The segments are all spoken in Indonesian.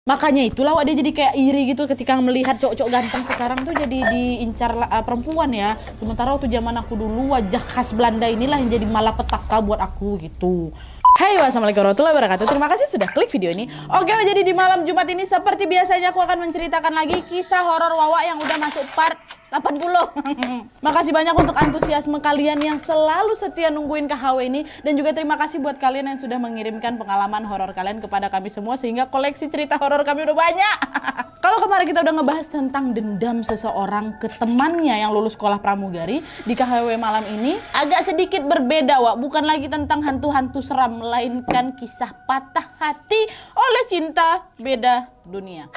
Makanya itulah Wak, dia jadi kayak iri gitu ketika melihat cowok-cowok ganteng sekarang tuh jadi diincar perempuan ya. Sementara waktu zaman aku dulu wajah khas Belanda inilah yang jadi malapetaka buat aku gitu. Hai, wassalamualaikum warahmatullahi wabarakatuh. Terima kasih sudah klik video ini. Oke, jadi di malam Jumat ini seperti biasanya aku akan menceritakan lagi kisah horor Wawa yang udah masuk part 80. Makasih banyak untuk antusiasme kalian yang selalu setia nungguin KHW ini. Dan juga terima kasih buat kalian yang sudah mengirimkan pengalaman horor kalian kepada kami semua, sehingga koleksi cerita horor kami udah banyak. Kalau kemarin kita udah ngebahas tentang dendam seseorang ke temannya yang lulus sekolah pramugari, di KHW malam ini agak sedikit berbeda Wak. Bukan lagi tentang hantu-hantu seram, melainkan kisah patah hati oleh cinta beda dunia.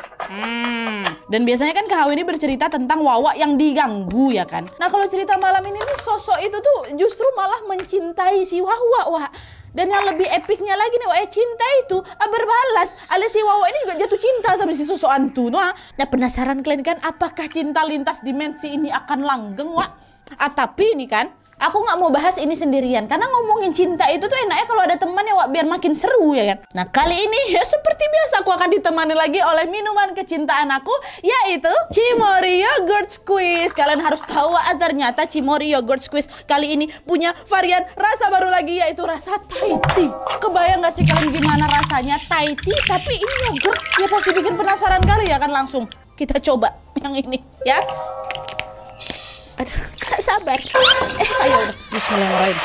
Dan biasanya kan KHW ini bercerita tentang Wawa yang diganggu ya kan. Nah kalau cerita malam ini nih, sosok itu tuh justru malah mencintai si Wawa Wak. Dan yang lebih epiknya lagi nih Wak, cinta itu berbalas, alias si Wawa ini juga jatuh cinta sama si sosok hantu. Nah penasaran kalian kan apakah cinta lintas dimensi ini akan langgeng Wak? Tapi ini kan aku nggak mau bahas ini sendirian, karena ngomongin cinta itu tuh enaknya kalau ada teman ya Wak, biar makin seru ya kan. Nah kali ini ya seperti biasa aku akan ditemani lagi oleh minuman kecintaan aku, yaitu Cimory Yogurt Squeeze. Kalian harus tahu Wak, ternyata Cimory Yogurt Squeeze kali ini punya varian rasa baru lagi, yaitu rasa Thai tea. Kebayang nggak sih kalian gimana rasanya Thai tea tapi ini yogurt? Ya pasti bikin penasaran kali ya kan. Langsung kita coba yang ini ya. Aduh, gak sabar. Ayo, bismillahirrahmanirrahim.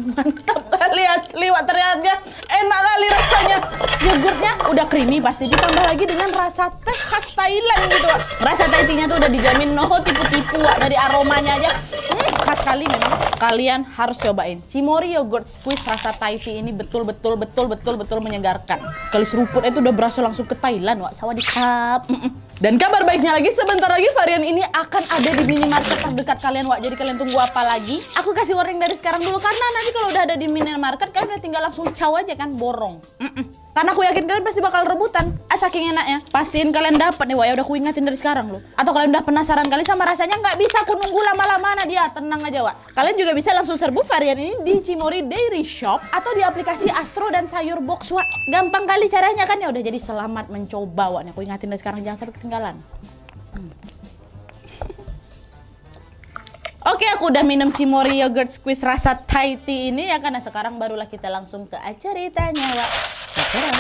Mantap kali asli Wak, ternyata enak kali rasanya. Yogurtnya udah creamy, pasti ditambah lagi dengan rasa teh khas Thailand gitu Wak. Rasa Thai tea-nya tuh udah dijamin no tipu-tipu Wak, dari aromanya aja. Khas kali memang. Kalian harus cobain Cimory Yogurt Squeeze rasa Thai tea ini, betul-betul menyegarkan. Kali seruput itu udah berasa langsung ke Thailand Wak, sawadikap. Dan kabar baiknya lagi, sebentar lagi varian ini akan ada di minimarket terdekat kalian Wak. Jadi kalian tunggu apa lagi? Aku kasih warning dari sekarang dulu, karena nanti kalau udah ada di minimarket kalian udah tinggal langsung caw aja kan, borong. Karena aku yakin kalian pasti bakal rebutan. Saking enaknya. Pastiin kalian dapat nih Wak, ya udah aku ingatin dari sekarang loh. Atau kalian udah penasaran kali sama rasanya, nggak bisa aku nunggu lama-lama. Nah dia, tenang aja Wak. Kalian juga bisa langsung serbu varian ini di Cimory Dairy Shop atau di aplikasi Astro dan Sayur Box Wak. Gampang kali caranya kan, ya udah. Jadi selamat mencoba Wak. Nih aku ingatin dari sekarang, jangan sampai ketinggalan. Oke, aku udah minum Cimory Yogurt Squeeze rasa Thai tea ini ya kan. Nah, sekarang barulah kita langsung ke ceritanya Wak. Sekarang.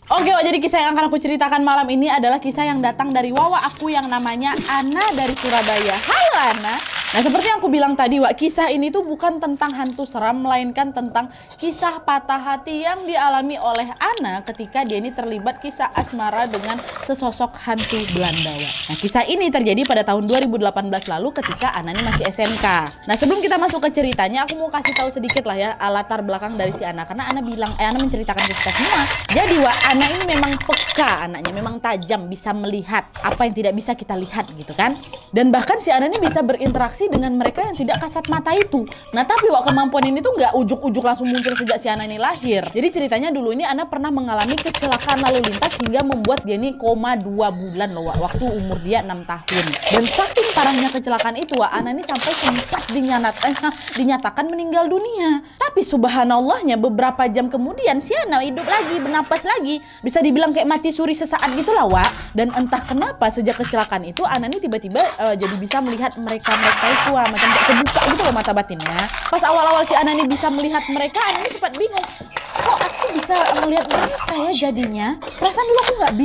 Oke Wak, jadi kisah yang akan aku ceritakan malam ini adalah kisah yang datang dari Wawa aku yang namanya Ana dari Surabaya. Halo Ana. Nah seperti yang aku bilang tadi Wak, kisah ini tuh bukan tentang hantu seram, melainkan tentang kisah patah hati yang dialami oleh Ana ketika dia ini terlibat kisah asmara dengan sesosok hantu Belanda Wak. Nah kisah ini terjadi pada tahun 2018 lalu ketika Ana ini masih SMK. Nah sebelum kita masuk ke ceritanya, aku mau kasih tahu sedikit lah ya latar belakang dari si Ana. Karena Ana bilang, Ana menceritakan ke kita semua. Jadi Wak, Ana ini memang peka, anaknya memang tajam, bisa melihat apa yang tidak bisa kita lihat gitu kan. Dan bahkan si Ana ini bisa berinteraksi dengan mereka yang tidak kasat mata itu. Nah tapi Wak, kemampuan ini tuh nggak ujuk-ujuk langsung muncul sejak si Ana ini lahir. Jadi ceritanya dulu ini Ana pernah mengalami kecelakaan lalu lintas hingga membuat dia ini koma 2 bulan loh Wak, waktu umur dia 6 tahun. Dan saking parahnya kecelakaan itu Wak, Ana ini sampai sempat dinyatakan meninggal dunia. Tapi subhanallahnya beberapa jam kemudian si Ana hidup lagi, bernapas lagi. Bisa dibilang kayak mati suri sesaat gitu lah Wak. Dan entah kenapa sejak kecelakaan itu Ana ini tiba-tiba jadi bisa melihat mereka itu macam kebuka gitu loh mata batinnya. Pas awal-awal si Ana ini bisa melihat mereka, Ana ini sempat bingung. Kok aku bisa ngelihat mereka ya jadinya? Perasaan dulu aku nggak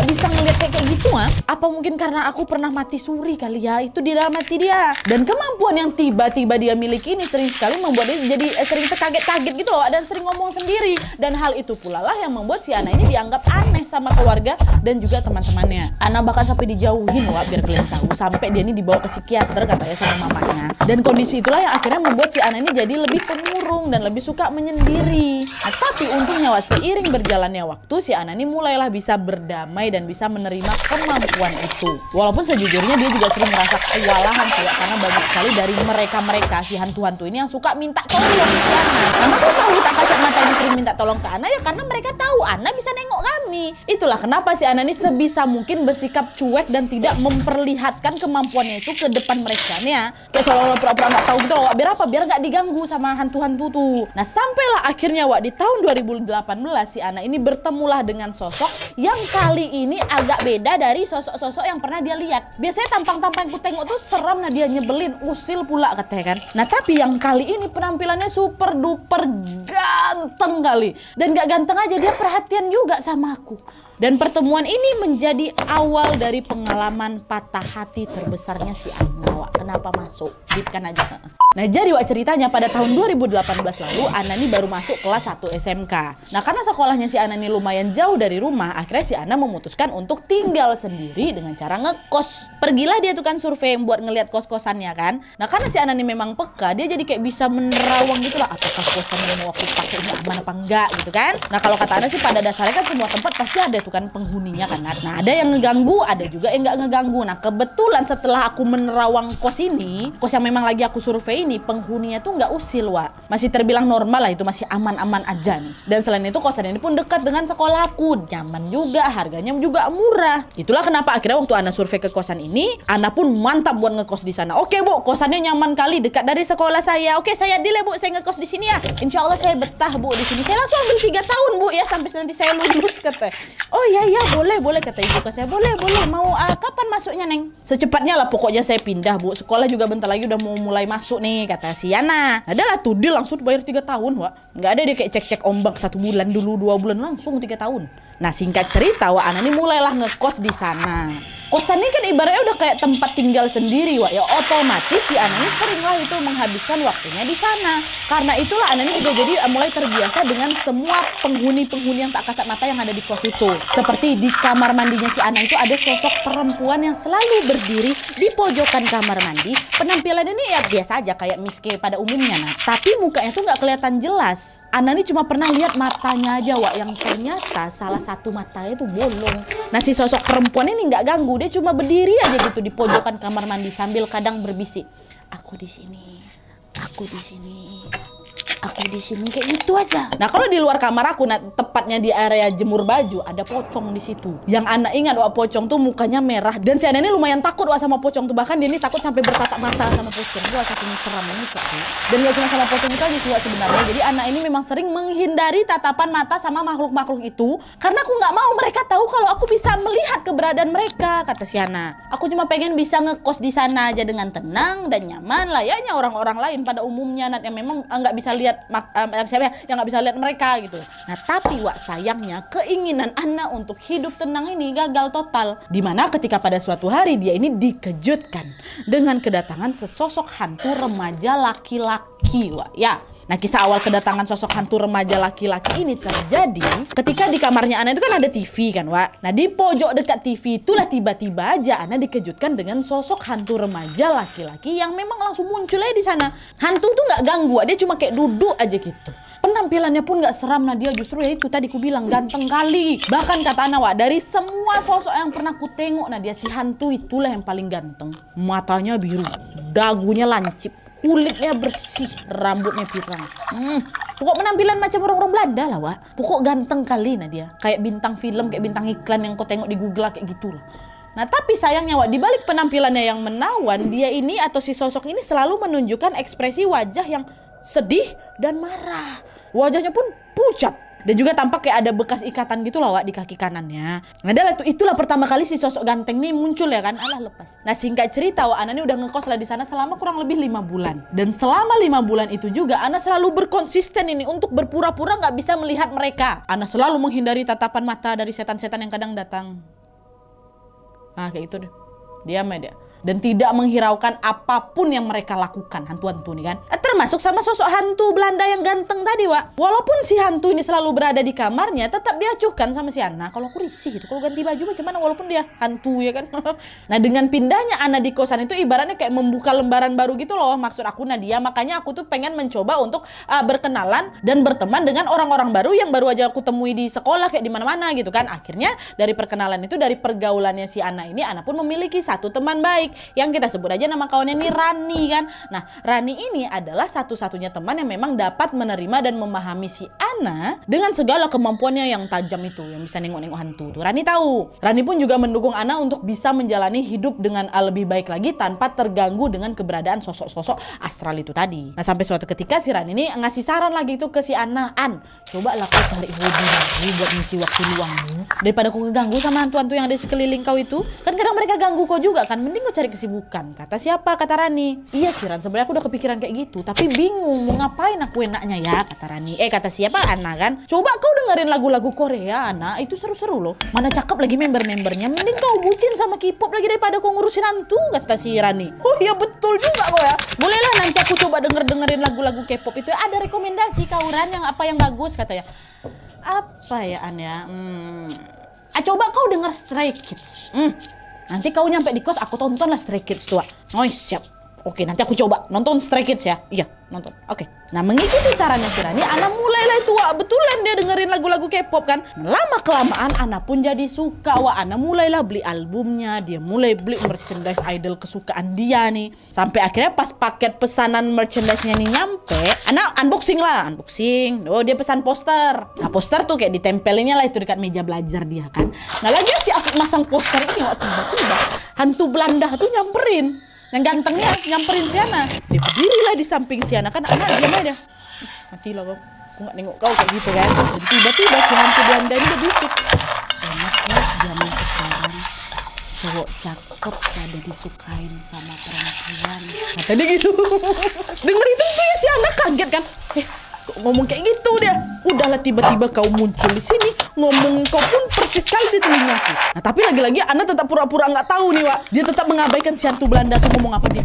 bisa ngelihat kayak gitu Apa mungkin karena aku pernah mati suri kali ya? Itu di dalam hati dia. Dan kemampuan yang tiba-tiba dia miliki ini sering sekali membuat dia jadi sering terkaget-kaget gitu loh, dan sering ngomong sendiri. Dan hal itu pula lah yang membuat si Ana ini dianggap aneh sama keluarga dan juga teman-temannya. Ana bahkan sampai dijauhin Wak, biar kalian tahu. Sampai dia ini dibawa ke psikiater katanya sama mamanya. Dan kondisi itulah yang akhirnya membuat si Ana ini jadi lebih pemurung dan lebih suka menyendiri. Nah, tapi untungnya Wak, seiring berjalannya waktu, si Ana ini mulailah bisa berdamai dan bisa menerima kemampuan itu. Walaupun sejujurnya dia juga sering merasa kewalahan sih, karena banyak sekali dari mereka si hantu-hantu ini yang suka minta tolong si Ana. Nah, kenapa tak kasat mata ini sering minta tolong ke Ana? Ya karena mereka tahu Ana bisa nengok kami. Itulah kenapa si Ana ini sebisa mungkin bersikap cuek dan tidak memperlihatkan kemampuannya itu ke depan mereka nih ya. Kayak seolah-olah pura-pura nggak tahu gitu loh, Wak. Biar apa? Biar nggak diganggu sama hantu-hantu tuh. Nah, sampailah akhirnya Wak di tahun 2018 si Ana ini bertemulah dengan sosok yang kali ini agak beda dari sosok-sosok yang pernah dia lihat. Biasanya tampang-tampang yang ku tengok tuh seram, nah dia nyebelin, usil pula katanya kan. Nah, tapi yang kali ini penampilannya super duper ganteng kali. Dan gak ganteng aja, dia perhatian juga sama aku. Dan pertemuan ini menjadi awal dari pengalaman patah hati terbesarnya si Ana, Wak. Kenapa masuk? Bipkan aja. Nah, jadi Wak ceritanya pada tahun 2018 lalu Ana ini baru masuk kelas 1 SMK. Nah, karena sekolahnya si Ana ini lumayan jauh dari rumah, akhirnya si Ana memutuskan untuk tinggal sendiri dengan cara ngekos. Pergilah dia tuh kan survei yang buat ngeliat kos-kosannya kan. Nah, karena si Ana ini memang peka, dia jadi kayak bisa menerawang gitu lah, apakah kosan yang mau aku pakai ini aman apa enggak gitu kan. Nah, kalau kata Ana sih pada dasarnya kan semua tempat pasti ada tuh kan penghuninya kan. Nah, ada yang ngeganggu, ada juga yang nggak ngeganggu. Nah, kebetulan setelah aku menerawang kos ini, kos yang memang lagi aku survei ini, penghuninya tuh nggak usil, Wak. Masih terbilang normal lah, itu masih aman-aman aja nih. Dan selain itu kosan ini pun dekat dengan sekolahku, nyaman juga, harganya juga murah. Itulah kenapa akhirnya waktu Ana survei ke kosan ini, Ana pun mantap buat ngekos di sana. Oke Bu, kosannya nyaman kali, dekat dari sekolah saya. Oke, saya deal ya Bu, saya ngekos di sini ya. Insya Allah saya betah Bu di sini. Saya langsung ambil 3 tahun Bu ya, sampai nanti saya lulus kata. Oh iya boleh kata ibu kos saya. Boleh. Mau kapan masuknya Neng? Secepatnya lah pokoknya saya pindah Bu. Sekolah juga bentar lagi udah mau mulai masuk nih kata si Yana. Adalah tuh dia langsung bayar 3 tahun, Wak. Nggak ada dia kayak cek-cek ombak 1 bulan dulu, 2 bulan langsung 3 tahun. Nah, singkat cerita Wak, Ana ini mulailah ngekos di sana. Kosan ini kan ibaratnya udah kayak tempat tinggal sendiri, Wak. Ya otomatis si Ana ini seringlah itu menghabiskan waktunya di sana. Karena itulah Ana ini juga jadi mulai terbiasa dengan semua penghuni-penghuni yang tak kasat mata yang ada di kos itu. Seperti di kamar mandinya si Ana itu ada sosok perempuan yang selalu berdiri di pojokan kamar mandi. Penampilannya ini ya biasa aja kayak miske pada umumnya, nah. Tapi mukanya tuh nggak kelihatan jelas. Ana ini cuma pernah lihat matanya aja, Wak, yang ternyata salah satu matanya itu bolong. Nah, si sosok perempuan ini nggak ganggu. Dia cuma berdiri aja gitu di pojokan kamar mandi sambil kadang berbisik, aku di sini, aku di sini, aku di sini, kayak gitu aja. Nah, kalau di luar kamar aku, nah, tepatnya di area jemur baju, ada pocong di situ. Yang Ana ingat, Wak, pocong tuh mukanya merah. Dan si Ana ini lumayan takut, Wak, sama pocong tuh. Bahkan dia ini takut sampai bertatap mata sama pocong. Wah, saking seramnya muka tuh. Dan gak cuma sama pocong itu aja sih, Wak, sebenarnya. Jadi Ana ini memang sering menghindari tatapan mata sama makhluk-makhluk itu. Karena aku nggak mau mereka tahu kalau aku bisa melihat keberadaan mereka, kata si Ana. Aku cuma pengen bisa ngekos di sana aja dengan tenang dan nyaman, layaknya orang-orang lain pada umumnya, yang memang nggak bisa lihat siapa yang nggak bisa lihat mereka gitu. Nah, tapi Wak, sayangnya keinginan Ana untuk hidup tenang ini gagal total. Dimana ketika pada suatu hari dia ini dikejutkan dengan kedatangan sesosok hantu remaja laki-laki, Wak. Ya. Nah, kisah awal kedatangan sosok hantu remaja laki-laki ini terjadi ketika di kamarnya Ana itu kan ada TV kan, Wak. Nah, di pojok dekat TV itulah tiba-tiba aja Ana dikejutkan dengan sosok hantu remaja laki-laki yang memang langsung muncul aja di sana. Hantu tuh nggak ganggu, dia cuma kayak duduk aja gitu. Penampilannya pun nggak seram, nah dia justru ya itu tadi ku bilang ganteng kali. Bahkan kata Ana, Wak, dari semua sosok yang pernah ku tengok, nah dia si hantu itulah yang paling ganteng. Matanya biru, dagunya lancip, kulitnya bersih, rambutnya pirang. Pokok penampilan macam orang-orang Belanda lah, Wak. Pokok ganteng kali nah dia. Kayak bintang film, kayak bintang iklan yang kau tengok di Google kayak gitulah. Nah, tapi sayangnya, Wak, di balik penampilannya yang menawan, dia ini atau si sosok ini selalu menunjukkan ekspresi wajah yang sedih dan marah. Wajahnya pun pucat. Dan juga tampak kayak ada bekas ikatan gitu loh, Wak, di kaki kanannya. Nah, itulah pertama kali si sosok ganteng ini muncul ya kan. Alah, lepas. Nah, singkat cerita, Wak, Ana ini udah ngekos lah di sana selama kurang lebih 5 bulan. Dan selama 5 bulan itu juga Ana selalu berkonsisten ini untuk berpura-pura nggak bisa melihat mereka. Ana selalu menghindari tatapan mata dari setan-setan yang kadang datang. Nah, kayak gitu deh. Diam aja dia. dan tidak menghiraukan apapun yang mereka lakukan, hantu-hantu nih kan. Termasuk sama sosok hantu Belanda yang ganteng tadi, Wak. Walaupun si hantu ini selalu berada di kamarnya, tetap diacuhkan sama si Ana. Kalau aku risih itu, kalau ganti baju macam mana walaupun dia hantu ya kan. Nah, dengan pindahnya Ana di kosan itu ibaratnya kayak membuka lembaran baru gitu loh. Maksud aku Nadia, makanya aku tuh pengen mencoba untuk berkenalan dan berteman dengan orang-orang baru yang baru aja aku temui di sekolah kayak di mana-mana gitu kan. Akhirnya dari perkenalan itu, dari pergaulannya si Ana ini, Ana pun memiliki satu teman baik yang kita sebut aja nama kawannya ini Rani kan. Nah, Rani ini adalah satu-satunya teman yang memang dapat menerima dan memahami si Ana dengan segala kemampuannya yang tajam itu, yang bisa nengok-nengok hantu tuh. Rani tahu. Rani pun juga mendukung Ana untuk bisa menjalani hidup dengan lebih baik lagi tanpa terganggu dengan keberadaan sosok-sosok astral itu tadi. Nah, sampai suatu ketika si Rani ini ngasih saran lagi itu ke si Ana, An, coba lah kau cari hobi baru buat ngisi waktu luangmu daripada kau keganggu sama hantu-hantu yang ada di sekeliling kau itu. Kan kadang mereka ganggu kau juga kan, mending kau cari kesibukan. Kata siapa? Kata Rani. Iya sih Ran, sebenarnya aku udah kepikiran kayak gitu, tapi bingung mau ngapain aku enaknya ya, kata Rani. Kata siapa? Ana kan. Coba kau dengerin lagu-lagu Korea, Ana, itu seru-seru loh. Mana cakep lagi member-membernya, mending kau bucin sama K-pop lagi daripada kau ngurusin hantu, kata si Rani. Oh iya betul juga kau ya. Bolehlah nanti aku coba dengerin lagu-lagu K-pop itu. Ada rekomendasi kau Ran yang apa yang bagus, katanya. Apa ya An ya? Coba kau denger Stray Kids. Nanti kau nyampe di kos, aku tonton lah Stray Kids tuh. Oh siap. Oke, nanti aku coba nonton Stray Kids ya. Iya, nonton. Oke. Nah, mengikuti sarannya si Rani, Ana mulailah itu, Wak. Betulan dia dengerin lagu-lagu K-pop kan. Lama-kelamaan Ana pun jadi suka, Wak. Ana mulailah beli albumnya, dia mulai beli merchandise idol kesukaan dia nih. Sampai akhirnya pas paket pesanan merchandise-nya nih nyampe, Ana unboxing lah. Unboxing. Oh, dia pesan poster. Nah, poster tuh kayak ditempelinnya lah itu dekat meja belajar dia kan. Nah, lagi si asik masang poster ini, Wak, tiba-tiba hantu Belanda tuh nyamperin. Yang gantengnya nyamperin si Ana. Dia berdirilah di samping si Ana kan. Ana diam aja. Matilah kau. Aku gak nengok kau kayak gitu kan. Dan tiba-tiba si hantu Belanda ini berbisik. Enaknya zaman sekarang cowok cakep pada disukain sama perempuan. Kata dia gitu. Denger itu tuh ya si Ana kaget kan. Kok ngomong kayak gitu dia. Udahlah tiba-tiba kau muncul di sini, ngomong kau pun persis sekali di telingaku. Nah tapi lagi-lagi Ana tetap pura-pura nggak tahu nih, Wak. Dia tetap mengabaikan si hantu Belanda tuh ngomong apa dia.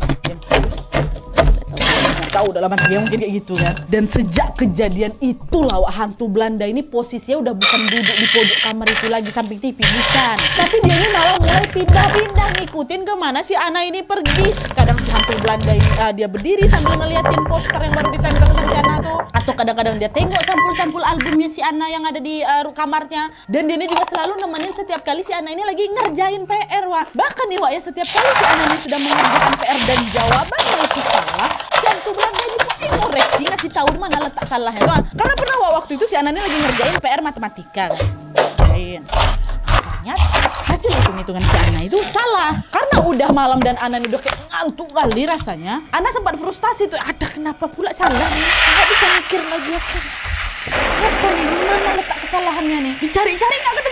Tahu dalam hati dia mungkin kayak gitu kan. Dan sejak kejadian itulah, Wak, hantu Belanda ini posisinya udah bukan duduk di pojok kamar itu lagi samping TV, bukan. Tapi dia ini malah mulai pindah-pindah ngikutin kemana si Ana ini pergi. Kadang si hantu Belanda ini dia berdiri sambil ngeliatin poster yang baru ditempel sama si Ana tuh. Atau kadang-kadang dia tengok sampul-sampul albumnya si Ana yang ada di kamarnya. Dan dia ini juga selalu nemenin setiap kali si Ana ini lagi ngerjain PR, Wak. Bahkan nih, Wak, ya setiap kali si Ana ini sudah mengerjakan PR dan jawabannya itu salah, si hantu Belanda ini pasti koreksi, ngasih tahu di mana letak salahnya tuh. Karena pernah waktu itu si Ana ini lagi ngerjain PR matematika kan. Ternyata hasil hitung-hitungan si Ana itu salah. Karena udah malam dan Ana ini udah kayak ngantuk kali rasanya. Ana sempat frustasi tuh, ada kenapa pula salah nih? Nggak bisa mikir lagi aku. Apa nih, gimana letak kesalahannya nih? Dicari-cari nggak ketemu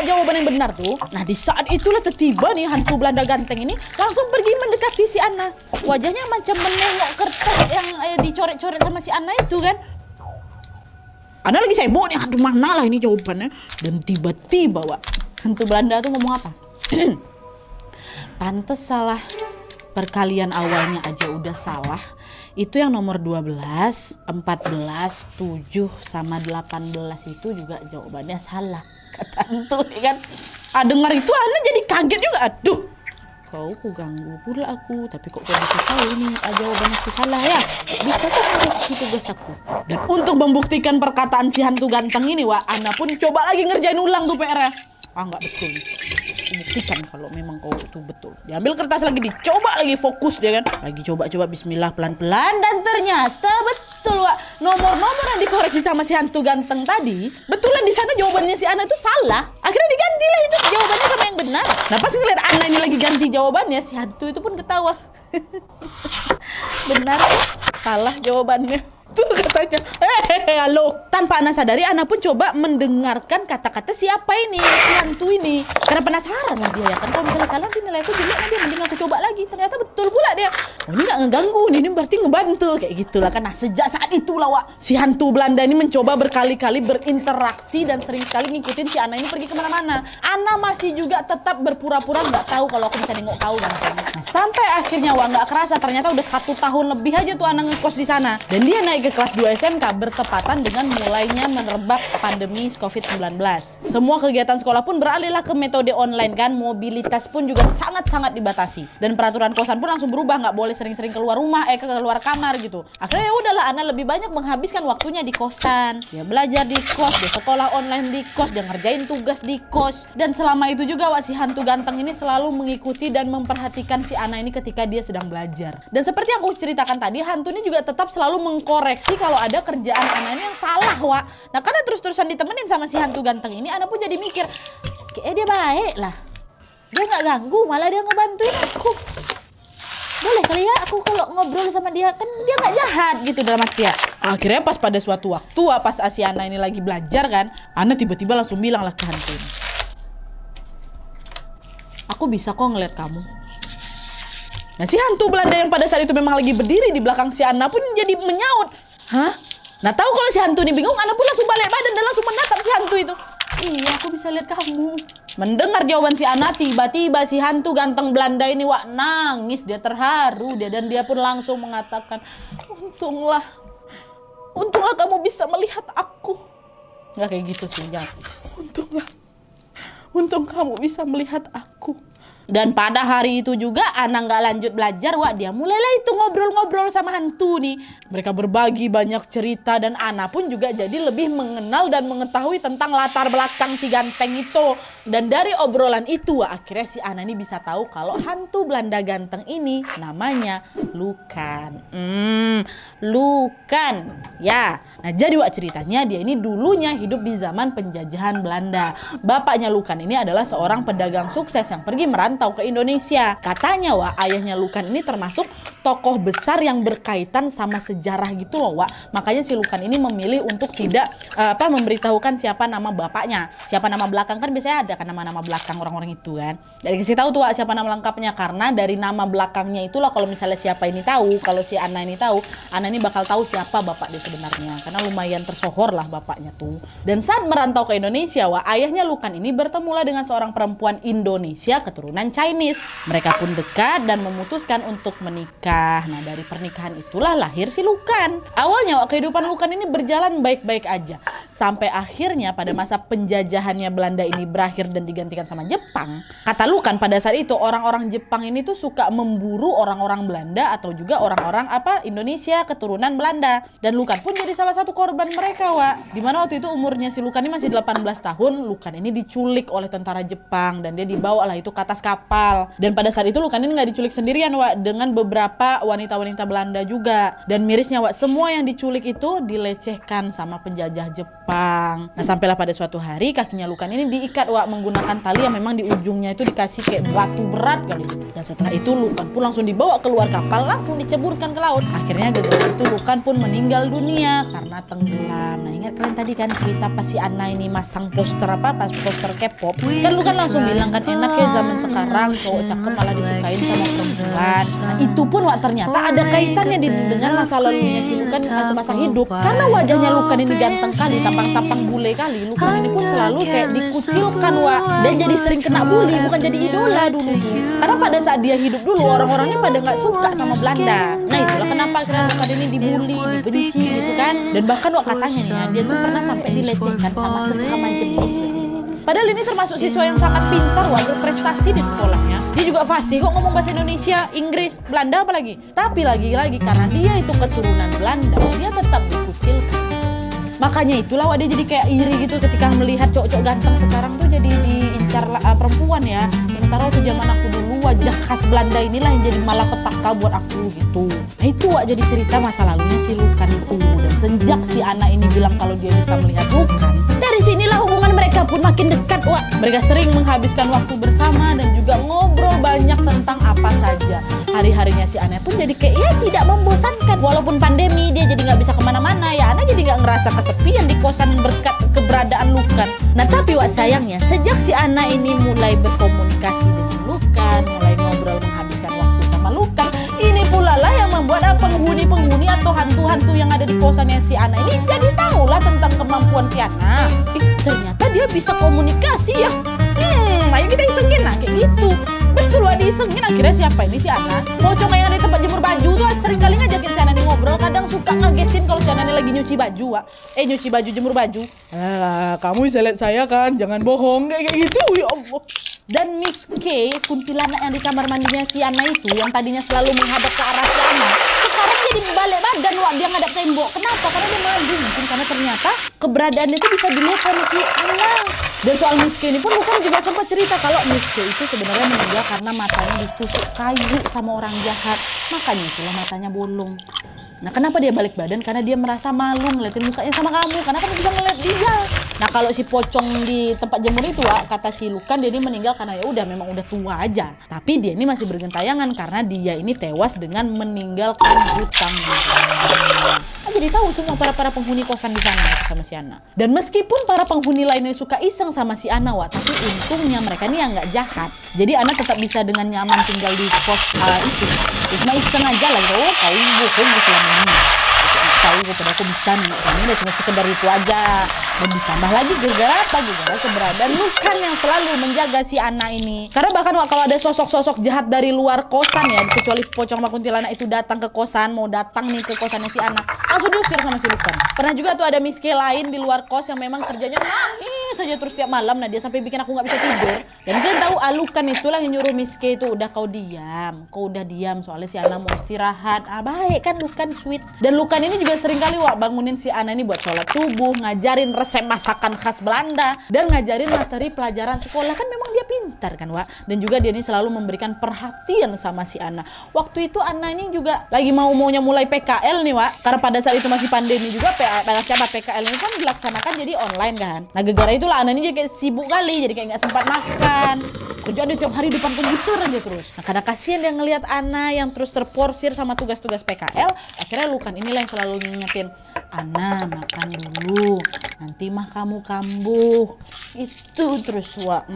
jawaban yang benar tuh. Nah di saat itulah tiba nih hantu Belanda ganteng ini langsung pergi mendekati si Ana. Wajahnya macam menengok kertas yang dicoret-coret sama si Ana itu kan. Ana lagi sibuk nih, aduh mana lah ini jawabannya. Dan tiba-tiba, Wak, hantu Belanda tuh ngomong apa? Pantes salah. Perkalian awalnya aja udah salah. Itu yang nomor 12, 14, 7 sama 18 itu juga jawabannya salah. Kata hantu kan. Dengar itu Ana jadi kaget juga. Aduh, kau ganggu pula aku. Tapi kok kau bisa tahu ini jawabannya itu salah ya? Bisa kok koreksi tugas aku. Dan untuk membuktikan perkataan si hantu ganteng ini, Wak, Ana pun coba lagi ngerjain ulang tuh PR-nya. Nggak betul. Buktikan kalau memang kau itu betul. Diambil kertas lagi, dicoba lagi, fokus dia kan. Lagi coba-coba bismillah pelan-pelan dan ternyata betul, Wak. Nomor-nomor yang dikoreksi sama si hantu ganteng tadi, betulan di sana jawabannya si Ana itu salah. Akhirnya digantilah itu jawabannya sama yang benar. Nah pas ngeliat Ana ini lagi ganti jawabannya, si hantu itu pun ketawa. Benar, salah jawabannya. Tuh katanya. Halo. Tanpa Ana sadari, Ana pun coba mendengarkan kata-kata siapa ini, si hantu ini. Karena penasaran lah dia ya kan. Kalau misalnya salah sih nilai aku jelek aja, mending aku coba lagi. Ternyata betul pula dia. Oh, ini nggak ngeganggu, ini berarti ngebantu kayak gitulah kan. Nah, sejak saat itulah si hantu Belanda ini mencoba berkali-kali berinteraksi dan sering sekali ngikutin si Ana ini pergi kemana-mana. Ana masih juga tetap berpura-pura nggak tahu kalau aku bisa nengok kau ganteng. Nah, sampai akhirnya nggak kerasa ternyata udah 1 tahun lebih aja tuh Ana ngekos di sana. Dan dia naik ke kelas 2 SMK bertepatan dengan mulainya merebak pandemi COVID-19. Semua kegiatan sekolah pun beralihlah ke metode online kan. Mobilitas pun juga sangat-sangat dibatasi. Dan peraturan kosan pun langsung berubah, nggak boleh sering-sering keluar rumah, keluar kamar gitu. Akhirnya ya udahlah, Ana lebih banyak menghabiskan waktunya di kosan. Dia belajar di kos, dia sekolah online di kos, dia ngerjain tugas di kos. Dan selama itu juga si hantu ganteng ini selalu mengikuti dan memperhatikan si Ana ini ketika dia sedang belajar. Dan seperti yang aku ceritakan tadi, hantu ini juga tetap selalu mengkoreksi kalau ada kerjaan Ana ini yang salah, Wak. Nah, karena terus-terusan ditemenin sama si hantu ganteng ini, Ana pun jadi mikir, dia baik lah. Dia nggak ganggu, malah dia ngebantuin aku. Boleh kali ya aku kalau ngobrol sama dia, kan dia nggak jahat gitu dalam hati ya. Akhirnya pas pada suatu waktu, pas si Ana ini lagi belajar kan, Ana tiba-tiba langsung bilang lah ke hantu ini, aku bisa kok ngeliat kamu. Nah, si hantu Belanda yang pada saat itu memang lagi berdiri di belakang si Ana pun jadi menyaut. Hah? Nah, tahu kalau si hantu ini bingung, Ana pun langsung balik badan dan langsung menatap si hantu itu. Iya, aku bisa lihat kamu. Mendengar jawaban si Ana, tiba-tiba si hantu ganteng Belanda ini nangis, dia terharu dan dia pun langsung mengatakan, untunglah kamu bisa melihat aku. Nggak kayak gitu sih, jangan. Untung kamu bisa melihat aku. Dan pada hari itu juga Ana nggak lanjut belajar, dia mulailah itu ngobrol-ngobrol sama hantu nih. Mereka berbagi banyak cerita dan Ana pun juga jadi lebih mengenal dan mengetahui tentang latar belakang si ganteng itu. Dan dari obrolan itu akhirnya si Ana ini bisa tahu kalau hantu Belanda ganteng ini namanya Lukan. Lukan. Ya. Nah, jadi ceritanya dia ini dulunya hidup di zaman penjajahan Belanda. Bapaknya Lukan ini adalah seorang pedagang sukses yang pergi merantau ke Indonesia. Katanya ayahnya Lukan ini termasuk tokoh besar yang berkaitan sama sejarah gitu loh, Makanya si Lukan ini memilih untuk tidak memberitahukan siapa nama bapaknya. Siapa nama belakang kan biasanya ada kan nama-nama belakang orang-orang itu kan. Jadi kasih tahu tuh siapa nama lengkapnya, karena dari nama belakangnya itulah kalau misalnya siapa ini tahu, kalau si Ana ini tahu, Ana ini bakal tahu siapa bapak dia sebenarnya. Karena lumayan tersohor lah bapaknya tuh. Dan saat merantau ke Indonesia, ayahnya Lukan ini bertemulah dengan seorang perempuan Indonesia keturunan Chinese. Mereka pun dekat dan memutuskan untuk menikah. Nah, dari pernikahan itulah lahir si Lukan. Awalnya kehidupan Lukan ini berjalan baik-baik aja. Sampai akhirnya pada masa penjajahannya Belanda ini berakhir dan digantikan sama Jepang. Kata Lukan pada saat itu orang-orang Jepang ini tuh suka memburu orang-orang Belanda atau juga orang-orang Indonesia keturunan Belanda. Dan Lukan pun jadi salah satu korban mereka, Dimana waktu itu umurnya si Lukan ini masih 18 tahun. Lukan ini diculik oleh tentara Jepang dan dia dibawa lah itu ke atas kapal. Dan pada saat itu Lukan ini nggak diculik sendirian, dengan beberapa wanita-wanita Belanda juga. Dan mirisnya, semua yang diculik itu dilecehkan sama penjajah Jepang. Nah, sampailah pada suatu hari kakinya Lukan ini diikat, menggunakan tali yang memang di ujungnya itu dikasih kayak batu berat kali. Dan setelah itu Lukan pun langsung dibawa keluar kapal, langsung diceburkan ke laut. Akhirnya gara-gara itu Lukan pun meninggal dunia karena tenggelam. Nah, ingat kalian tadi kan cerita pas si Ana ini masang poster poster K-pop. Kan Lukan langsung bilang kan, enak ya zaman sekarang cowok cakep malah disukain sama perempuan. Nah, itu pun ternyata ada kaitannya dengan masa lalunya si Lukan semasa hidup. Karena wajahnya Lukan ini ganteng kali, tampang-tampang bule kali. Lukan ini pun selalu kayak dikucilkan, dan jadi sering kena bully, bukan jadi idola dulu tuh. Karena pada saat dia hidup dulu orang-orangnya pada nggak suka sama Belanda. Nah, itulah kenapa akhirnya Lukan ini dibully, dibenci gitu kan. Dan bahkan katanya nih dia tuh pernah sampai dilecehkan sama sesama jenis. Padahal ini termasuk siswa yang sangat pintar, berprestasi di sekolahnya. Dia juga fasih kok ngomong bahasa Indonesia, Inggris, Belanda apalagi. Tapi lagi-lagi karena dia itu keturunan Belanda, dia tetap dikucilkan. Makanya itulah dia jadi kayak iri gitu ketika melihat cowok-cowok ganteng sekarang tuh jadi diincar perempuan ya. Sementara waktu zaman aku dulu wajah khas Belanda inilah yang jadi malapetaka buat aku gitu. Nah, itu jadi cerita masa lalunya si Lukan itu. Dan sejak si anak ini bilang kalau dia bisa melihat Lukan, dari sinilah hubungan mereka pun makin dekat, Mereka sering menghabiskan waktu bersama dan juga ngobrol banyak tentang apa saja. Hari-harinya si Ana pun jadi kayak tidak membosankan. Walaupun pandemi dia jadi nggak bisa kemana-mana ngerasa kesepian di kosan berkat keberadaan Lukan. Nah tapi wak sayangnya, sejak si Ana ini mulai berkomunikasi dengan Lukan, mulai ngobrol menghabiskan waktu sama Lukan, ini pula lah yang membuat penghuni-penghuni atau hantu-hantu yang ada di kosannya si Ana ini jadi tahulah tentang kemampuan si Ana. Ternyata dia bisa komunikasi ya. Ayo kita isengin lah kayak gitu. Betul wak, diisengin. Akhirnya siapa ini si Ana? Pocong yang ada di tempat jemur baju tuh sering kali ngajakin si Ana nih ngobrol. Kadang suka ngagetin kalau si Ana lagi nyuci baju wak. Nyuci baju, jemur baju. Kamu bisa lihat saya kan, jangan bohong kayak gitu ya Allah. Dan Miss K, kuntilanak yang di kamar mandinya si Ana itu, yang tadinya selalu menghadap ke arah si Ana, sekarang jadi balik badan wak, dia ngadap tembok. Kenapa? Karena dia malu. Mungkin karena ternyata keberadaannya itu bisa dilihat sama si Ana. Dan soal Miss K ini pun Lukan juga sempat cerita kalau Miss K itu sebenarnya meninggal karena matanya ditusuk kayu sama orang jahat. Makanya itulah matanya bolong. Nah kenapa dia balik badan? Karena dia merasa malu ngeliatin mukanya sama kamu. Karena kamu bisa ngeliat dia. Nah kalau si pocong di tempat jemur itu wak, kata si Lukan dia ini meninggal karena ya udah memang udah tua aja. Tapi dia ini masih bergentayangan karena dia ini tewas dengan meninggalkan hutang. Jadi tahu semua para penghuni kosan di sana sama si Ana. Dan meskipun para penghuni lainnya suka iseng sama si Ana wak, tapi untungnya mereka ini yang nggak jahat. Jadi Ana tetap bisa dengan nyaman tinggal di kos itu. Cuma iseng aja lah, oh kau bohong selama ini. Tahu pada aku bisa nih, ini udah cuma sekedar itu aja. Dan ditambah lagi gara-gara apa? Gara-gara keberadaan Lukan yang selalu menjaga si Ana ini. Karena bahkan wak, kalau ada sosok-sosok jahat dari luar kosan ya, kecuali pocong sama kuntilanak itu datang ke kosan, mau datang nih ke kosannya si Ana, langsung diusir sama si Lukan. Pernah juga tuh ada Miss K lain di luar kos yang memang kerjanya nangis saja terus tiap malam. Nah dia sampai bikin aku nggak bisa tidur. Dan dia tahu Lukan itulah yang nyuruh Miss K itu, udah kau diam, soalnya si Ana mau istirahat. Baik kan Lukan sweet. Dan Lukan ini juga sering kali wak bangunin si Ana ini buat sholat subuh, ngajarin resep masakan khas Belanda, dan ngajarin materi pelajaran sekolah. Kan memang dia pintar kan wak. Dan juga dia ini selalu memberikan perhatian sama si Ana. Waktu itu Ana ini juga lagi maunya mulai PKL nih wak, karena pada saat itu masih pandemi juga. PKL ini kan dilaksanakan jadi online kan. Nah gara-gara itulah Ana ini jadi kayak sibuk kali, jadi kayak nggak sempat makan. Kerjaan dia tiap hari depan komputer aja terus. Nah karena kasihan dia ngelihat Ana yang terus terporsir sama tugas-tugas PKL, akhirnya Lukan inilah yang selalu ngingetin, Ana makan dulu, nanti mah kamu kambuh. Itu terus wak.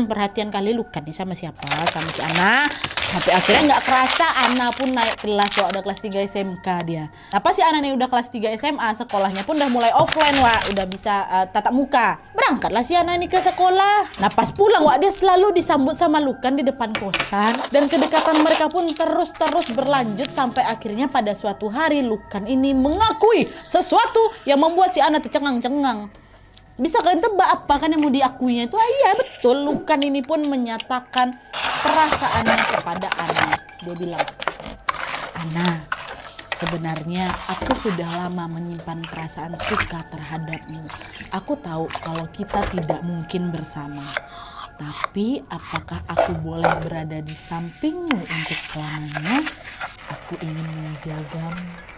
Perhatian kali Lukan nih sama siapa? Sama si Ana. Sampai akhirnya nggak kerasa Ana pun naik kelas wak, udah kelas 3 SMK dia. Nah pas si Ana nih udah kelas 3 SMA, sekolahnya pun udah mulai offline wak, udah bisa tatap muka. Berangkatlah si Ana nih ke sekolah. Nah pas pulang wak, dia selalu disambut sama Lukan di depan kosan. Dan kedekatan mereka pun terus berlanjut sampai akhirnya pada suatu hari Lukan ini mengakui sesuatu yang membuat si Ana tercengang-cengang. Bisa kalian tebak apa kan yang mau diakuinya itu? Iya betul, Lukan ini pun menyatakan perasaannya kepada Ana. Dia bilang, Ana, sebenarnya aku sudah lama menyimpan perasaan suka terhadapmu. Aku tahu kalau kita tidak mungkin bersama. Tapi apakah aku boleh berada di sampingmu untuk selamanya? Aku ingin menjagamu.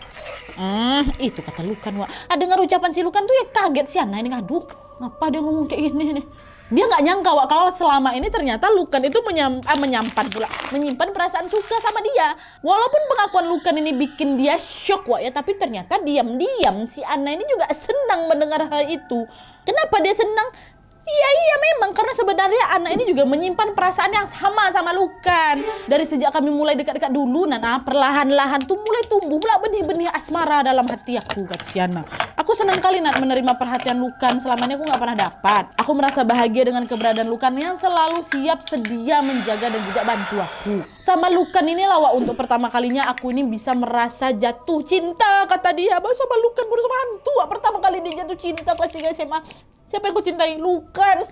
Itu kata Lukan wak. Dengar ucapan si Lukan tuh ya kaget si Ana ini. Aduh, ngapa dia ngomong kayak gini nih? Dia nggak nyangka wak kalau selama ini ternyata Lukan itu menyimpan perasaan suka sama dia. Walaupun pengakuan Lukan ini bikin dia shock wak ya, tapi ternyata diam-diam si Ana ini juga senang mendengar hal itu. Kenapa dia senang? Iya memang karena sebenarnya anak ini juga menyimpan perasaan yang sama Lukan. Dari sejak kami mulai dekat-dekat dulu, Nana, perlahan-lahan tuh mulai tumbuh pula benih-benih asmara dalam hati aku, kata si Ana. Aku senang kali Nat menerima perhatian Lukan. Selama ini aku nggak pernah dapat. Aku merasa bahagia dengan keberadaan Lukan yang selalu siap sedia menjaga dan juga bantu aku. Sama Lukan inilah wak, untuk pertama kalinya aku ini bisa merasa jatuh cinta, kata dia. Baru sama Lukan, baru sama hantu wak. Pertama kali dia jatuh cinta kelas 3 SMA. Siapa yang ku cintai? Lukan.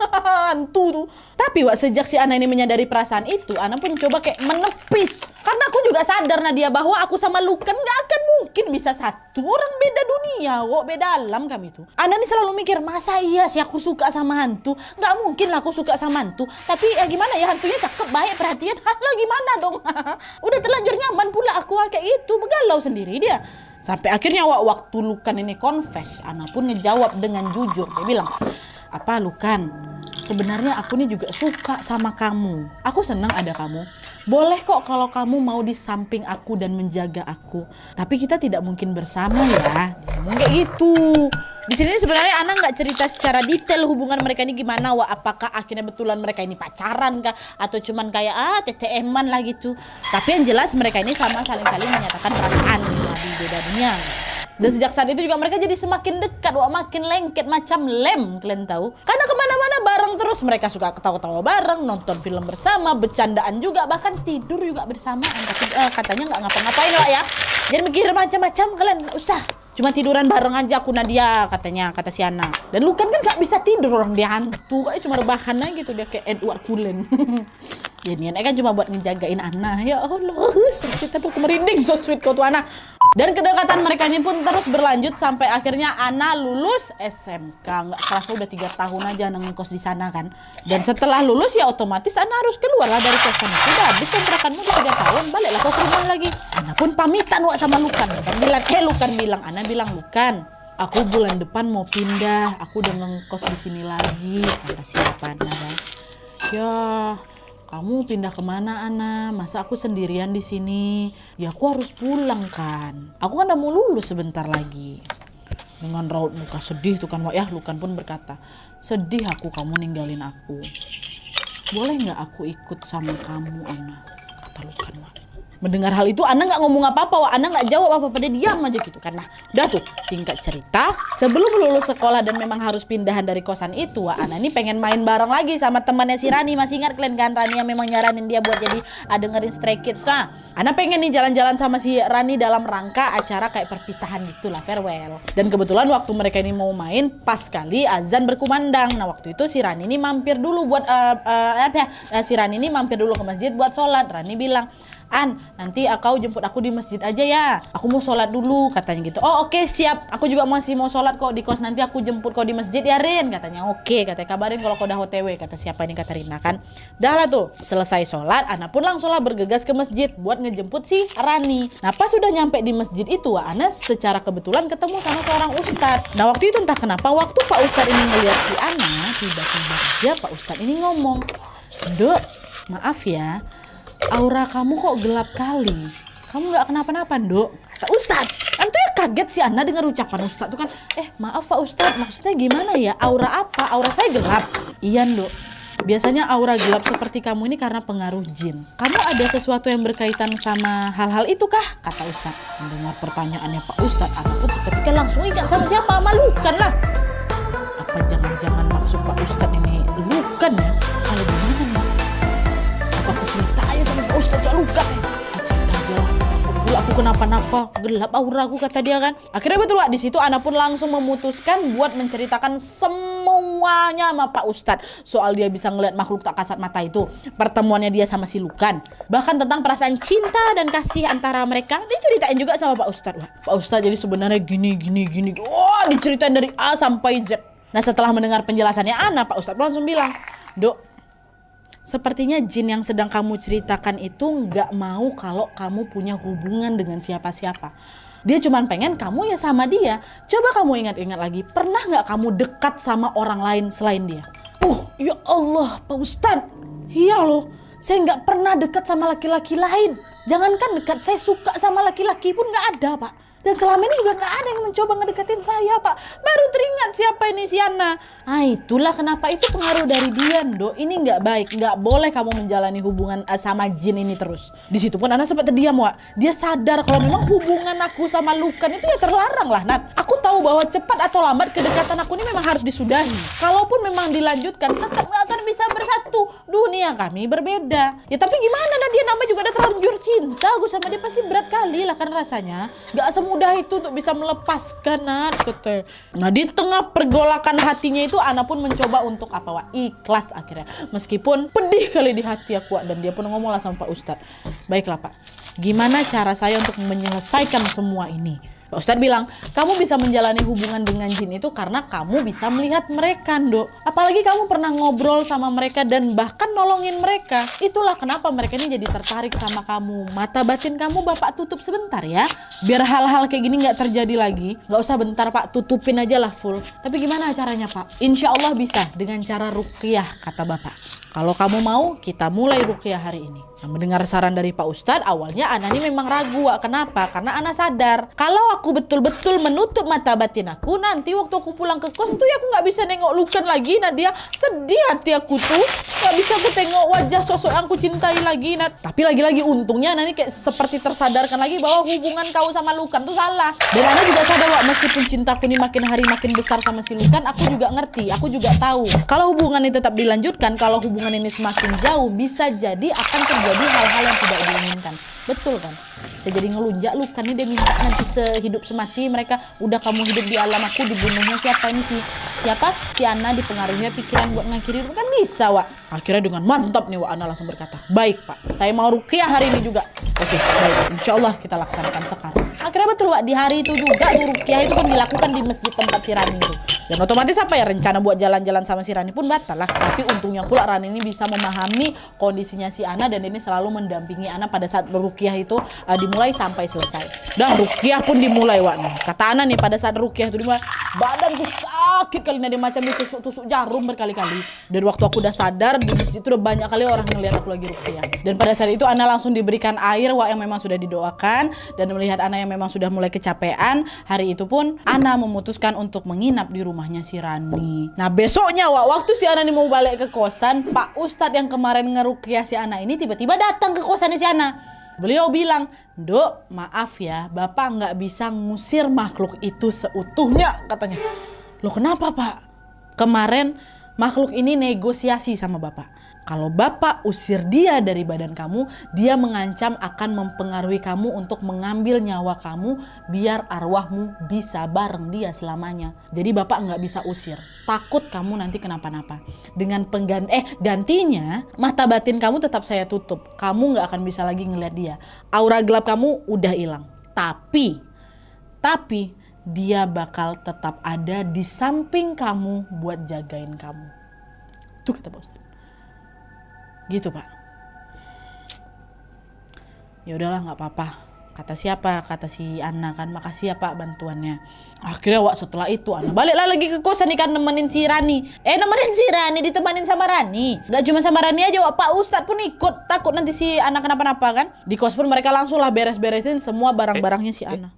Hantu tuh. Tapi wak, sejak si Ana ini menyadari perasaan itu, Ana pun coba kayak menepis. Karena aku juga sadar Nadia bahwa aku sama Lukan gak akan mungkin bisa satu. Orang beda dunia kok, beda alam kami tuh. Ana ini selalu mikir, masa iya sih aku suka sama hantu? Gak mungkin lah aku suka sama hantu. Tapi ya gimana ya, hantunya cakep, baik, perhatian. Lah gimana dong? Udah terlanjur nyaman pula aku kayak itu. Begalau sendiri dia. Sampai akhirnya waktu Lukan ini confess, Ana pun ngejawab dengan jujur. Dia bilang, apa Lukan, sebenarnya aku nih juga suka sama kamu. Aku senang ada kamu. Boleh kok kalau kamu mau di samping aku dan menjaga aku. Tapi kita tidak mungkin bersama ya. Ngomong kayak gitu. Di sini sebenarnya Ana nggak cerita secara detail hubungan mereka ini gimana. Wah, apakah akhirnya betulan mereka ini pacaran kah? Atau cuman kayak TTM-an lah gitu. Tapi yang jelas mereka ini sama saling-saling menyatakan perasaan gitu di beda dunia. Dan sejak saat itu juga mereka jadi semakin dekat, wah makin lengket macam lem, kalian tahu? Karena kemana-mana bareng terus, mereka suka ketawa-ketawa bareng, nonton film bersama, bercandaan juga, bahkan tidur juga bersamaan. Tapi katanya nggak ngapa-ngapain lah ya. Jangan mikir macam-macam kalian, nggak usah. Cuma tiduran bareng aja aku Nadia katanya, kata si Ana. Dan Lukan kan nggak bisa tidur, orang dia hantu, kayak cuma rebahan aja gitu, dia kayak Edward Cullen. Jadi ini kan cuma buat ngejagain Ana. Ya Allah, cerita aku merinding, so sweet kau tuh Ana. Dan kedekatan mereka ini pun terus berlanjut sampai akhirnya Ana lulus SMK. Nggak kerasa udah 3 tahun aja Ana ngekos di sana kan. Dan setelah lulus ya otomatis Ana harus keluar lah dari kosan itu. Udah habis kontrakanmu udah 3 tahun, baliklah kau ke rumah lagi. Ana pun pamitan wak sama Lukan. Lukan bilang, Ana bilang, Lukan, aku bulan depan mau pindah. Aku udah ngekos di sini lagi, kata siapa Ana. Ya, kamu pindah kemana Ana? Masa aku sendirian di sini? Ya aku harus pulang kan. Aku kan udah mau lulus sebentar lagi. Dengan raut muka sedih tuh kan Wak ya, Lukan pun berkata, sedih aku kamu ninggalin aku. Boleh nggak aku ikut sama kamu Ana? Kata Lukan Wak. Mendengar hal itu Ana nggak ngomong apa-apa, Wak. Ana nggak jawab apa-apa, dia diam aja gitu kan. Nah udah tuh singkat cerita, sebelum lulus sekolah dan memang harus pindahan dari kosan itu, Wak, Ana ini pengen main bareng lagi sama temannya si Rani. Masih ingat kalian kan Rani yang memang nyaranin dia buat jadi dengerin Stray Kids. Nah Ana pengen nih jalan-jalan sama si Rani dalam rangka acara kayak perpisahan gitulah, farewell. Dan kebetulan waktu mereka ini mau main pas kali azan berkumandang. Nah waktu itu si Rani ini mampir dulu buat si Rani ini mampir dulu ke masjid buat sholat. Rani bilang, An, nanti kau jemput aku di masjid aja ya. Aku mau sholat dulu, katanya gitu. Oh oke, siap. Aku juga masih mau sholat kok di kos. Nanti aku jemput kau di masjid ya Rin, katanya. Oke, katanya kabarin kalau kau udah OTW. Kata siapa ini, kata Rina kan. Dah lah tuh, selesai sholat, Ana pun langsung lah bergegas ke masjid buat ngejemput si Rani. Nah pas sudah nyampe di masjid itu, Ana secara kebetulan ketemu sama seorang ustadz. Nah waktu itu entah kenapa, waktu Pak Ustadz ini ngeliat si Ana, tiba-tiba aja Pak Ustadz ini ngomong, Dok, maaf ya, aura kamu kok gelap kali. Kamu nggak kenapa-napa, Dok? Kata Ustadz. Tentu ya kaget si Ana dengar ucapan Ustadz tuh kan. Maaf Pak Ustadz, maksudnya gimana ya? Aura apa? Aura saya gelap. Iya, Dok. Biasanya aura gelap seperti kamu ini karena pengaruh jin. Kamu ada sesuatu yang berkaitan sama hal-hal itu kah? Kata Ustadz. Mendengar pertanyaannya Pak Ustadz, Ana pun seketika langsung ingat sama siapa? Malukan lah. Apa jangan-jangan maksud Pak Ustadz ini Lukan ya? Kalau gimana nih? Apa aku cerita aja sama Pak Ustadz soal Lukan ya? Cerita aja lah. Aku kenapa-napa, gelap aura aku, kata dia kan. Akhirnya betul Wak, di situ Ana pun langsung memutuskan buat menceritakan semuanya sama Pak Ustadz soal dia bisa ngeliat makhluk tak kasat mata itu, pertemuannya dia sama si Lukan, bahkan tentang perasaan cinta dan kasih antara mereka diceritain juga sama Pak Ustadz. Wak, Pak Ustadz jadi sebenarnya gini. Wah, diceritain dari A sampai Z. Nah setelah mendengar penjelasannya Ana, Pak Ustadz langsung bilang, Dok, sepertinya jin yang sedang kamu ceritakan itu nggak mau kalau kamu punya hubungan dengan siapa-siapa. Dia cuma pengen kamu ya sama dia. Coba kamu ingat-ingat lagi, pernah nggak kamu dekat sama orang lain selain dia? Ya Allah, Pak Ustadz. Iya loh, saya nggak pernah dekat sama laki-laki lain. Jangankan dekat, saya suka sama laki-laki pun nggak ada, Pak. Dan selama ini juga nggak ada yang mencoba ngedeketin saya, Pak. Baru teringat siapa ini si Ana. Ah itulah kenapa, itu pengaruh dari dia, Dok. Ini nggak baik, nggak boleh kamu menjalani hubungan sama jin ini terus. Di situ pun Ana sempat terdiam, Wak. Dia sadar kalau memang hubungan aku sama Lukan itu ya terlarang lah, Nat. Aku tahu bahwa cepat atau lambat kedekatan aku ini memang harus disudahi. Kalaupun memang dilanjutkan, tetap nggak akan bisa bersatu. Dunia kami berbeda. Ya tapi gimana, Nat? Dia namanya juga udah terlanjur cinta. Aku sama dia pasti berat kali lah kan rasanya. Nggak semudah itu untuk bisa melepaskan, Nat, kata. Nah di tengah pergolakan hatinya itu Ana pun mencoba untuk apa, Wak? Ikhlas akhirnya. Meskipun pedih kali di hati aku, Wak. Dan dia pun ngomong lah sama Pak Ustadz, baiklah Pak, gimana cara saya untuk menyelesaikan semua ini? Pak Ustadz bilang, kamu bisa menjalani hubungan dengan jin itu karena kamu bisa melihat mereka, Nduk. Apalagi kamu pernah ngobrol sama mereka dan bahkan nolongin mereka. Itulah kenapa mereka ini jadi tertarik sama kamu. Mata batin kamu Bapak tutup sebentar ya, biar hal-hal kayak gini nggak terjadi lagi. Nggak usah bentar Pak, tutupin aja lah full. Tapi gimana caranya Pak? Insya Allah bisa dengan cara ruqyah, kata Bapak. Kalau kamu mau, kita mulai ruqyah hari ini. Nah, mendengar saran dari Pak Ustadz, awalnya Ana ini memang ragu. Kenapa? Karena Ana sadar, kalau aku betul-betul menutup mata batin aku, nanti waktu aku pulang ke kos tuh ya aku nggak bisa nengok Lukan lagi, Nadia. Sedih hati aku tuh, nggak bisa aku tengok wajah sosok yang aku cintai lagi. Nah, tapi lagi-lagi untungnya Ana ini kayak seperti tersadarkan lagi bahwa hubungan kau sama Lukan tuh salah. Dan Ana juga sadar, Wak, meskipun cintaku ini makin hari makin besar sama si Lukan, aku juga ngerti, aku juga tahu. Kalau hubungan ini tetap dilanjutkan, kalau hubungan ini semakin jauh, bisa jadi akan terjadi hal-hal yang tidak diinginkan. Betul kan? Bisa jadi ngelunjak Lukan nih, dia minta nanti sehidup semati mereka, udah kamu hidup di alam aku, dibunuhnya siapa ini si Ana dipengaruhi pikiran buat ngakhiri kan bisa, Wak. Akhirnya dengan mantap nih Wak, Ana langsung berkata, baik Pak, saya mau ruqyah hari ini juga. Oke, baik, insya Allah kita laksanakan sekarang. Akhirnya betul Wak, di hari itu juga tuh ruqyah itu kan dilakukan di masjid tempat si Rani itu. Dan otomatis apa ya, rencana buat jalan-jalan sama si Rani pun batal lah. Tapi untungnya pula Rani ini bisa memahami kondisinya si Ana dan ini selalu mendampingi Ana pada saat beruqyah itu dimulai sampai selesai. Dah ruqyah pun dimulai Wak. Nah, kata Ana nih pada saat ruqyah itu dimulai, badanku sakit kali ini, macam ditusuk-tusuk jarum berkali-kali. Dan waktu aku udah sadar di masjid itu udah banyak kali orang ngelihat aku lagi ruqyah. Dan pada saat itu Ana langsung diberikan air Wak yang memang sudah didoakan, dan melihat Ana yang memang sudah mulai kecapean, hari itu pun Ana memutuskan untuk menginap di rumahnya si Rani. Nah besoknya Wak, waktu si Ana ini mau balik ke kosan, Pak Ustadz yang kemarin ngeruqyah si Ana ini tiba-tiba datang ke kosannya si Ana. Beliau bilang, Dok, maaf ya, Bapak nggak bisa ngusir makhluk itu seutuhnya, katanya. Loh kenapa Pak? Kemarin makhluk ini negosiasi sama Bapak. Kalau Bapak usir dia dari badan kamu, dia mengancam akan mempengaruhi kamu untuk mengambil nyawa kamu biar arwahmu bisa bareng dia selamanya. Jadi Bapak nggak bisa usir. Takut kamu nanti kenapa-napa. Dengan gantinya, mata batin kamu tetap saya tutup. Kamu nggak akan bisa lagi ngeliat dia. Aura gelap kamu udah hilang. Tapi dia bakal tetap ada di samping kamu buat jagain kamu. Itu kata Pak Ustadz. Gitu Pak. Ya udahlah nggak apa-apa. Kata siapa? Kata si Ana kan, makasih ya Pak bantuannya. Akhirnya Wak setelah itu Ana baliklah lagi ke kosan nih kan nemenin si Rani. Nemenin si Rani, ditemanin sama Rani. Gak cuma sama Rani aja Wak, Pak Ustadz pun ikut. Takut nanti si Ana kenapa-napa kan. Di kos pun mereka langsung lah beres-beresin semua barang-barangnya si Ana.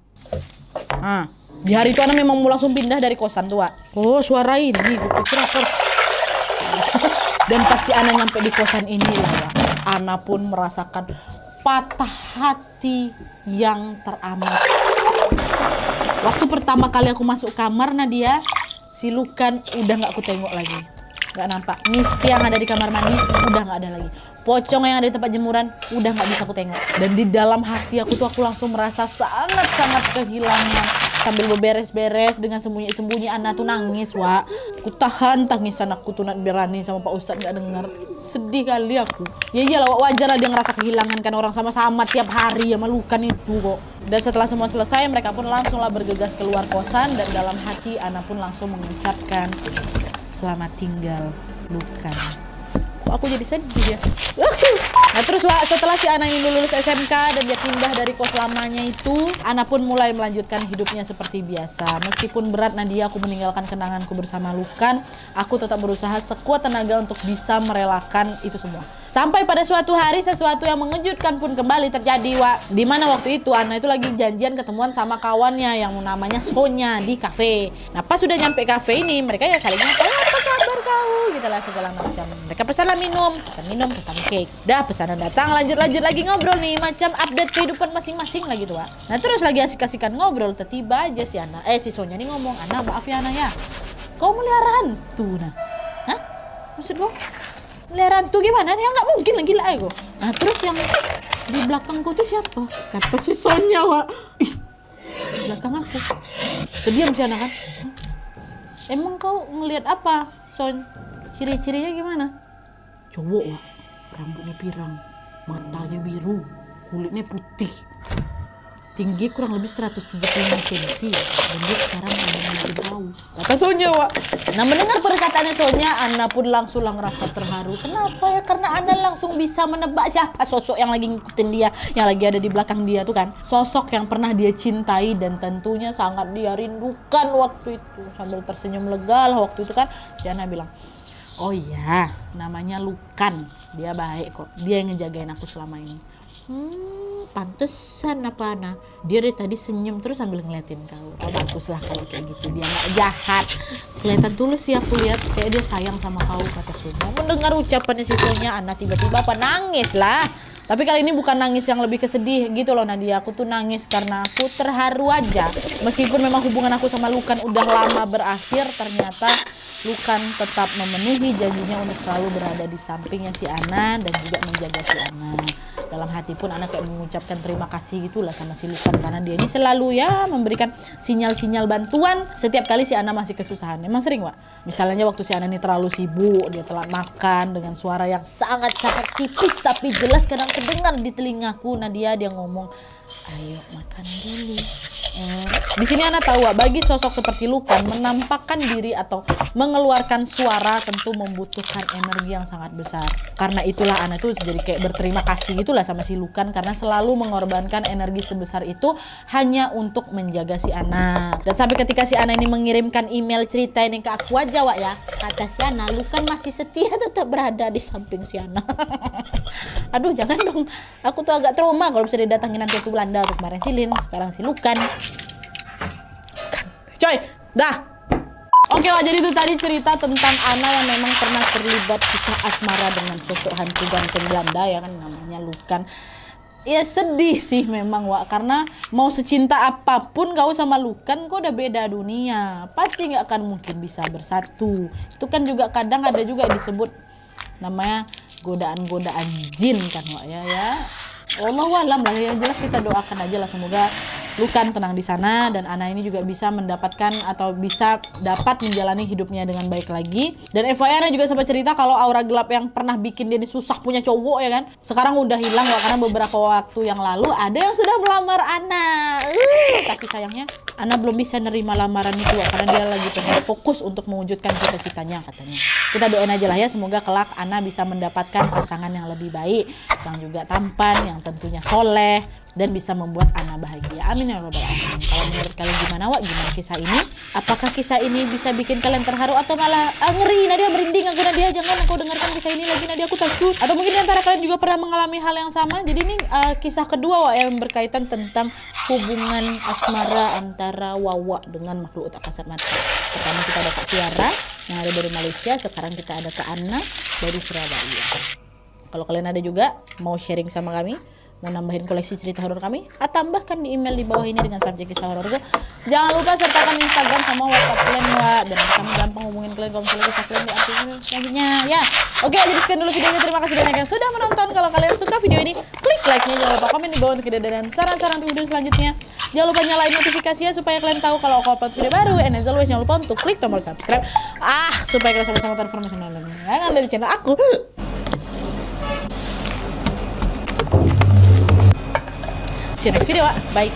Di hari itu Ana memang mau langsung pindah dari kosan tuh Wak. Oh suara ini, gue pikir apa. Dan pas si Ana nyampe di kosan ini lah, Ana pun merasakan patah hati yang teramat. Waktu pertama kali aku masuk kamar Nadia, si Lukan udah gak aku tengok lagi. Gak nampak. Miski yang ada di kamar mandi udah gak ada lagi. Pocong yang ada di tempat jemuran udah gak bisa aku tengok. Dan di dalam hati aku tuh aku langsung merasa sangat-sangat kehilangan. Sambil beberes-beres dengan sembunyi-sembunyi Ana tuh nangis Wak. Aku tahan tangisan aku tuh nak berani sama Pak Ustadz gak denger. Sedih kali aku. Ya iyalah Wak, wajar lah dia ngerasa kehilangan kan, orang sama-sama tiap hari ya Lukan itu kok. Dan setelah semua selesai mereka pun langsung lah bergegas keluar kosan. Dan dalam hati Ana pun langsung mengucapkan selamat tinggal Lukan. Kok aku jadi sedih ya. Nah terus Wak, setelah si Ana ini lulus SMK dan dia pindah dari kos lamanya itu, Ana pun mulai melanjutkan hidupnya seperti biasa. Meskipun berat Nadia aku meninggalkan kenanganku bersama Lukan, aku tetap berusaha sekuat tenaga untuk bisa merelakan itu semua. Sampai pada suatu hari sesuatu yang mengejutkan pun kembali terjadi Wak. Dimana waktu itu Ana itu lagi janjian ketemuan sama kawannya yang namanya Sonya di kafe. Nah pas sudah nyampe kafe ini mereka ya saling apa kabar kau gitu lah segala macam. Mereka pesan pesan cake. Dah pesanan datang, lanjut lagi ngobrol nih macam update kehidupan masing-masing lah gitu Wak. Nah terus lagi asik-asikan ngobrol tiba aja si Sonya nih ngomong, Ana maaf ya Ana ya, kau melihara hantu. Nah hah? Maksud kau? Melihara hantu gimana? Ya nggak mungkin lah, gila aku. Nah terus yang di belakangku tuh siapa? Kata si Sonya Wak. Ih, belakang aku. Terdiam si anak kan. Hah? Emang kau ngelihat apa Son? Ciri-cirinya gimana? Cowok Wak, rambutnya pirang, matanya biru, kulitnya putih. tinggi kurang lebih 175 cm dan dia sekarang lebih jauh. Kata Sonya, Wak. Nah, mendengar perkataannya Sonya, Ana pun langsung ngerasa terharu. Kenapa ya? Karena Ana langsung bisa menebak siapa sosok yang lagi ngikutin dia, yang lagi ada di belakang dia tuh kan. Sosok yang pernah dia cintai dan tentunya sangat dia rindukan waktu itu. Sambil tersenyum lega lah waktu itu kan, si Ana bilang, oh iya, namanya Lukan. Dia baik kok. Dia yang ngejagain aku selama ini. Pantesan apa Ana. Dia dari tadi senyum terus sambil ngeliatin kau. Oh, bagus lah kalau kayak gitu. Dia gak jahat. Kelihatan tulus sih aku lihat. Kayak dia sayang sama kau, kata Sonya. Mendengar ucapannya si Sonya, Ana tiba-tiba apa nangis lah. Tapi kali ini bukan nangis yang lebih kesedih gitu loh Nadia. Aku tuh nangis karena aku terharu aja. Meskipun memang hubungan aku sama Lukan udah lama berakhir, ternyata Lukan tetap memenuhi janjinya untuk selalu berada di sampingnya si Ana dan juga menjaga si Ana. Dalam hati pun Ana kayak mengucapkan terima kasih gitulah sama si Lukan karena dia ini selalu ya memberikan sinyal-sinyal bantuan setiap kali si Ana masih kesusahan. Emang sering, Wak. Misalnya waktu si Ana ini terlalu sibuk, dia telat makan dengan suara yang sangat-sangat tipis tapi jelas kadang kedengar di telingaku. Nadia dia ngomong, ayo makan dulu. Di sini Ana tahu, Wak, bagi sosok seperti Lukan menampakkan diri atau mengeluarkan suara tentu membutuhkan energi yang sangat besar. Karena itulah Ana tuh jadi kayak berterima kasih gitulah sama si Lukan karena selalu mengorbankan energi sebesar itu hanya untuk menjaga si Ana. Dan sampai ketika si Ana ini mengirimkan email cerita ini ke aku aja, Wak, ya. Kata si Ana, Lukan masih setia tetap berada di samping si Ana. Aduh, jangan dong. Aku tuh agak trauma kalau bisa didatangin nanti ke Belanda tuh. Kemarin si Lin, sekarang si Lukan. Coy, dah. Oke, Wak, jadi itu tadi cerita tentang Ana yang memang pernah terlibat kisah asmara dengan sosok hantu ganteng Belanda ya kan, namanya Lukan. Ya sedih sih memang, Wak, karena mau secinta apapun kau sama Lukan, kau udah beda dunia. Pasti nggak akan mungkin bisa bersatu. Itu kan juga kadang ada juga disebut namanya godaan-godaan jin kan, Wak, ya. Allahualam lah, yang jelas kita doakan aja lah semoga Lukan tenang di sana dan Ana ini juga bisa mendapatkan atau bisa dapat menjalani hidupnya dengan baik lagi. Dan FYI Ana juga sempat cerita kalau aura gelap yang pernah bikin dia ini susah punya cowok ya kan, sekarang udah hilang, Wak, karena beberapa waktu yang lalu ada yang sudah melamar Ana. Tapi sayangnya Ana belum bisa nerima lamaran itu, Wak, karena dia lagi pengen fokus untuk mewujudkan cita-citanya katanya. Kita doain aja lah ya, semoga kelak Ana bisa mendapatkan pasangan yang lebih baik, yang juga tampan, yang tentunya soleh, dan bisa membuat Ana bahagia. Amin ya robbal alamin. Kalau menurut kalian gimana, Wak? Gimana kisah ini? Apakah kisah ini bisa bikin kalian terharu atau malah ngeri? Nadia merinding aku. Nadia, jangan aku dengarkan kisah ini lagi. Nadia, aku takut. Atau mungkin diantara kalian juga pernah mengalami hal yang sama. Jadi ini kisah kedua, Wak, yang berkaitan tentang hubungan asmara antara Wawa dengan makhluk tak kasat mata. Pertama kita ada Kak Tiara yang ada dari Malaysia. Sekarang kita ada Kak Ana dari Surabaya. Kalau kalian ada juga mau sharing sama kami, mau nambahin koleksi cerita horor kami, tambahkan di email di bawah ini dengan subjek kisah horor. Jangan lupa sertakan Instagram sama WhatsApp kalian, Wak, biar kami gampang hubungin kalian kalau misalnya kisah kalian di akun selanjutnya ya. Oke, jadi sekian dulu videonya. Terima kasih banyak yang sudah menonton. Kalau kalian suka video ini, klik like-nya, jangan lupa komen di bawah untuk ide dan saran-saran untuk video selanjutnya. Jangan lupa nyalain notifikasinya supaya kalian tahu kalau aku upload video baru. And as always, jangan lupa untuk klik tombol subscribe supaya kalian sama-sama terformasi dari channel aku. See you next video, Wak. Bye.